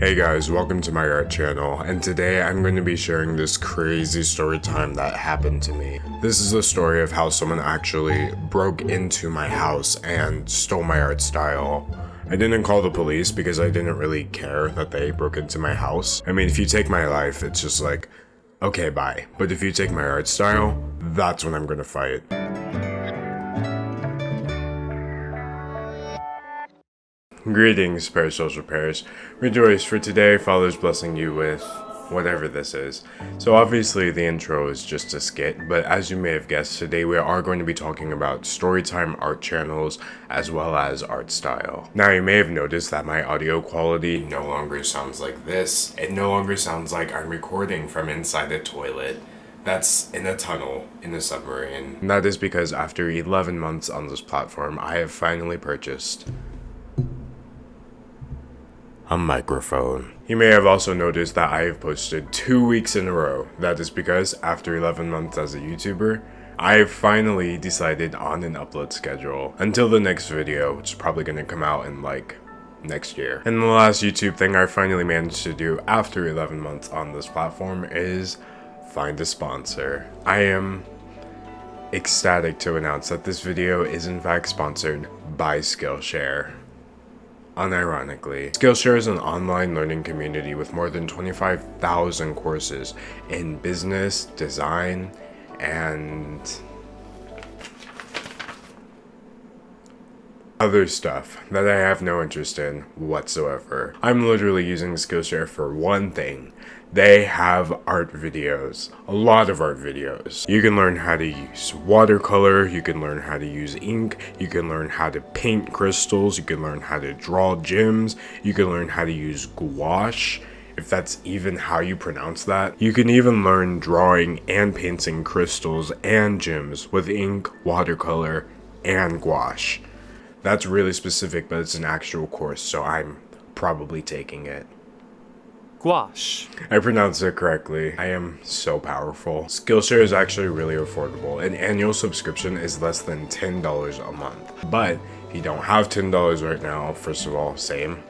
Hey guys, welcome to my art channel, and today I'm going to be sharing this crazy story time that happened to me. This is the story of how someone actually broke into my house and stole my art style. I didn't call the police because I didn't really care that they broke into my house. I mean, if you take my life, it's just like, okay, bye. But if you take my art style, that's when I'm gonna fight. Greetings, parasocial pairs. Rejoice, for today Father's blessing you with whatever this is. So obviously the intro is just a skit, but as you may have guessed, today we are going to be talking about storytime art channels as well as art style. Now you may have noticed that my audio quality no longer sounds like this. It no longer sounds like I'm recording from inside a toilet that's in a tunnel in a submarine. And that is because after 11 months on this platform, I have finally purchased a microphone. You may have also noticed that I have posted 2 weeks in a row. That is because after 11 months as a YouTuber, I have finally decided on an upload schedule until the next video, which is probably going to come out in like next year. And the last YouTube thing I finally managed to do after 11 months on this platform is find a sponsor. I am ecstatic to announce that this video is in fact sponsored by Skillshare. Unironically, Skillshare is an online learning community with more than 25,000 courses in business, design, and other stuff that I have no interest in whatsoever. I'm literally using Skillshare for one thing. They have art videos, a lot of art videos. You can learn how to use watercolor, you can learn how to use ink, you can learn how to paint crystals, you can learn how to draw gems, you can learn how to use gouache, if that's even how you pronounce that. You can even learn drawing and painting crystals and gems with ink, watercolor, and gouache. That's really specific, but it's an actual course, so I'm probably taking it. Gouache. I pronounced it correctly. I am so powerful. Skillshare is actually really affordable. An annual subscription is less than $10 a month. But if you don't have $10 right now, first of all, same.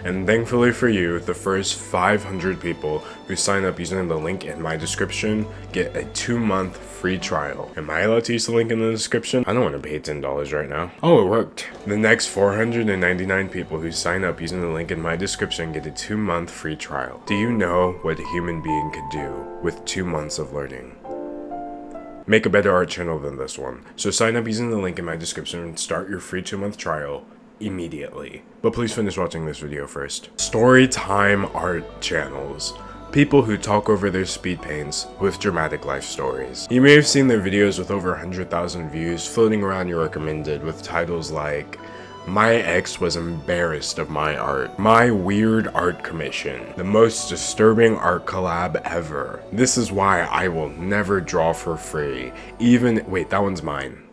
And thankfully for you, the first 500 people who sign up using the link in my description get a 2-month free trial. Am I allowed to use the link in the description? I don't want to pay $10 right now. Oh, it worked. The next 499 people who sign up using the link in my description get a 2-month free trial. Do you know what a human being could do with 2 months of learning? Make a better art channel than this one. So sign up using the link in my description and start your free 2-month trial immediately. But please finish watching this video first. Storytime art channels. People who talk over their speed paints with dramatic life stories. You may have seen their videos with over 100,000 views floating around your recommended with titles like "My ex was embarrassed of my art," "My weird art commission," "The most disturbing art collab ever," "This is why I will never draw for free," even, wait, that one's mine.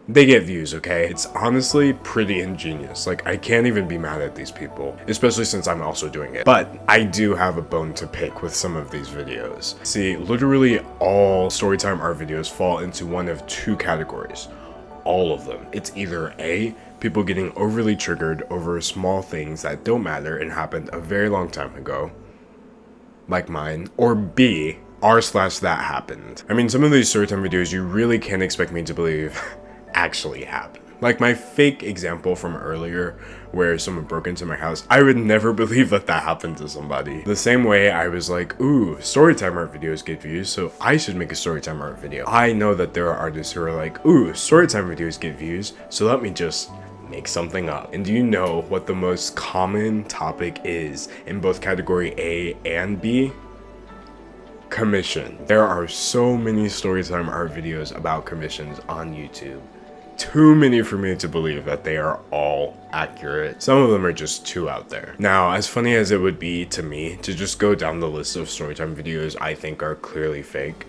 They get views, okay? It's honestly pretty ingenious. Like, I can't even be mad at these people, especially since I'm also doing it. But I do have a bone to pick with some of these videos. See, literally all storytime art videos fall into one of two categories. All of them. It's either A, people getting overly triggered over small things that don't matter and happened a very long time ago, like mine, or B, r/that happened. I mean, some of these storytime videos you really can't expect me to believe actually happen. Like my fake example from earlier where someone broke into my house, I would never believe that that happened to somebody. The same way I was like, ooh, storytime art videos get views, so I should make a storytime art video. I know that there are artists who are like, ooh, storytime videos get views, so let me just make something up. And do you know what the most common topic is in both category A and B? Commission. There are so many storytime art videos about commissions on YouTube. Too many for me to believe that they are all accurate. Some of them are just too out there. Now, as funny as it would be to me to just go down the list of storytime videos I think are clearly fake,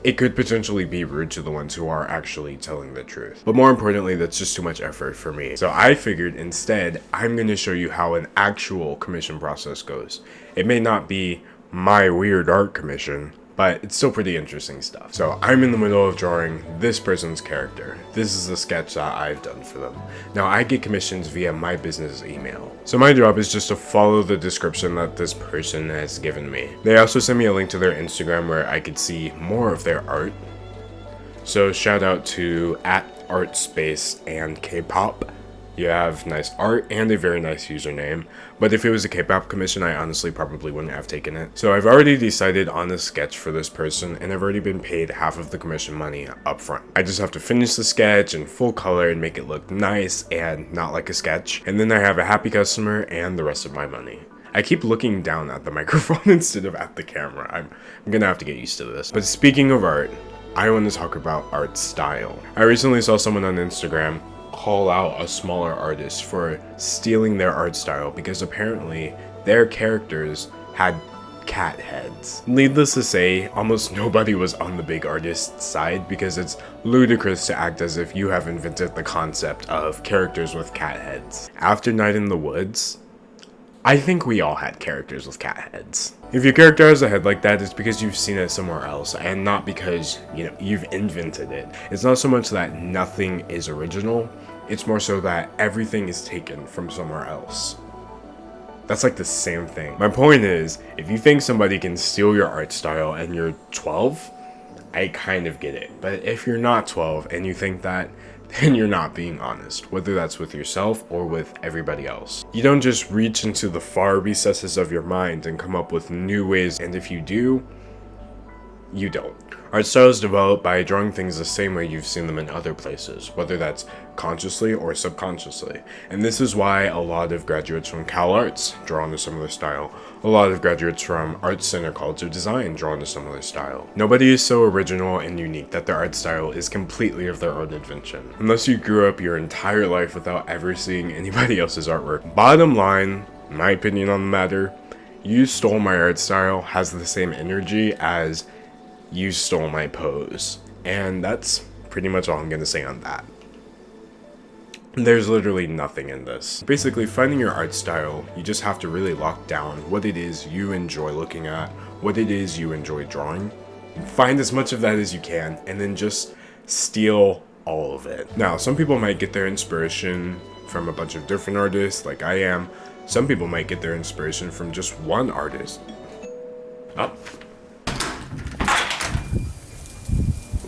it could potentially be rude to the ones who are actually telling the truth. But more importantly, that's just too much effort for me. So I figured instead, I'm going to show you how an actual commission process goes. It may not be my weird art commission, but it's still pretty interesting stuff. So I'm in the middle of drawing this person's character. This is a sketch that I've done for them. Now I get commissions via my business email. So my job is just to follow the description that this person has given me. They also send me a link to their Instagram where I could see more of their art. So shout out to @artspace and K-pop. You have nice art and a very nice username, but if it was a K-pop commission, I honestly probably wouldn't have taken it. So I've already decided on a sketch for this person, and I've already been paid half of the commission money up front. I just have to finish the sketch in full color and make it look nice and not like a sketch, and then I have a happy customer and the rest of my money. I keep looking down at the microphone instead of at the camera. I'm gonna have to get used to this. But speaking of art, I want to talk about art style. I recently saw someone on Instagram call out a smaller artist for stealing their art style because apparently their characters had cat heads. Needless to say, almost nobody was on the big artist's side because it's ludicrous to act as if you have invented the concept of characters with cat heads. After Night in the Woods, I think we all had characters with cat heads. If your character has a head like that, it's because you've seen it somewhere else and not because, you've invented it. It's not so much that nothing is original, it's more so that everything is taken from somewhere else. That's like the same thing. My point is, if you think somebody can steal your art style and you're 12, I kind of get it. But if you're not 12 and you think that, then you're not being honest, whether that's with yourself or with everybody else. You don't just reach into the far recesses of your mind and come up with new ways, and if you do, you don't. Art style is developed by drawing things the same way you've seen them in other places, whether that's consciously or subconsciously. And this is why a lot of graduates from Cal Arts draw in a similar style. A lot of graduates from Art Center College of Design draw in a similar style. Nobody is so original and unique that their art style is completely of their own invention, unless you grew up your entire life without ever seeing anybody else's artwork. Bottom line, my opinion on the matter, You Stole My Art Style has the same energy as You Stole My Pose. And that's pretty much all I'm gonna say on that. There's literally nothing in this. Basically, finding your art style, you just have to really lock down what it is you enjoy looking at, what it is you enjoy drawing. Find as much of that as you can, and then just steal all of it. Now, some people might get their inspiration from a bunch of different artists, like I am. Some people might get their inspiration from just one artist. Oh.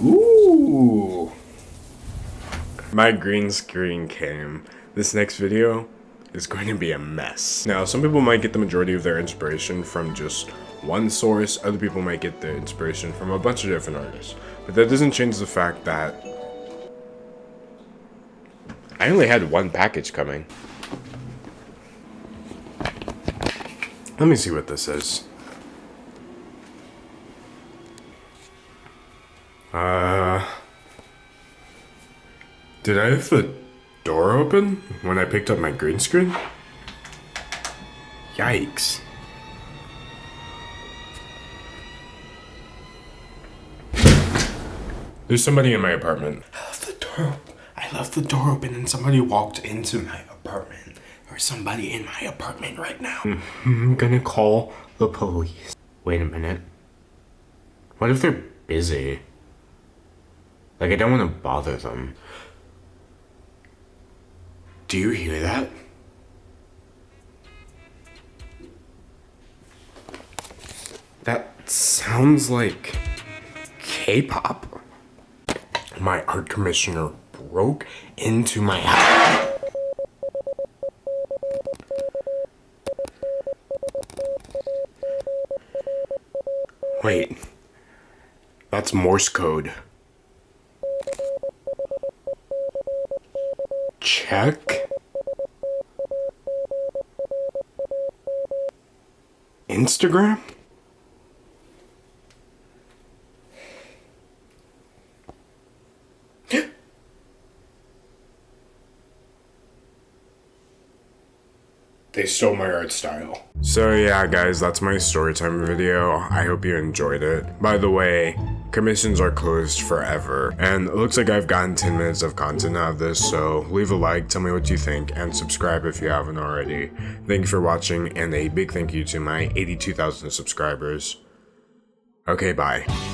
Ooh. My green screen came. This next video is going to be a mess. Now, some people might get the majority of their inspiration from just one source. Other people might get their inspiration from a bunch of different artists. But that doesn't change the fact that I only had one package coming. Let me see what this is. Did I have the door open when I picked up my green screen? Yikes. There's somebody in my apartment. I left the door open and somebody walked into my apartment. There's somebody in my apartment right now. I'm gonna call the police. Wait a minute. What if they're busy? Like, I don't want to bother them. Do you hear that? That sounds like K-pop. My art commissioner broke into my house. Wait, that's Morse code. Check. Instagram? They stole my art style. So yeah, guys, that's my storytime video. I hope you enjoyed it. By the way, commissions are closed forever. And it looks like I've gotten 10 minutes of content out of this, so leave a like, tell me what you think, and subscribe if you haven't already. Thank you for watching, and a big thank you to my 82,000 subscribers. Okay, bye.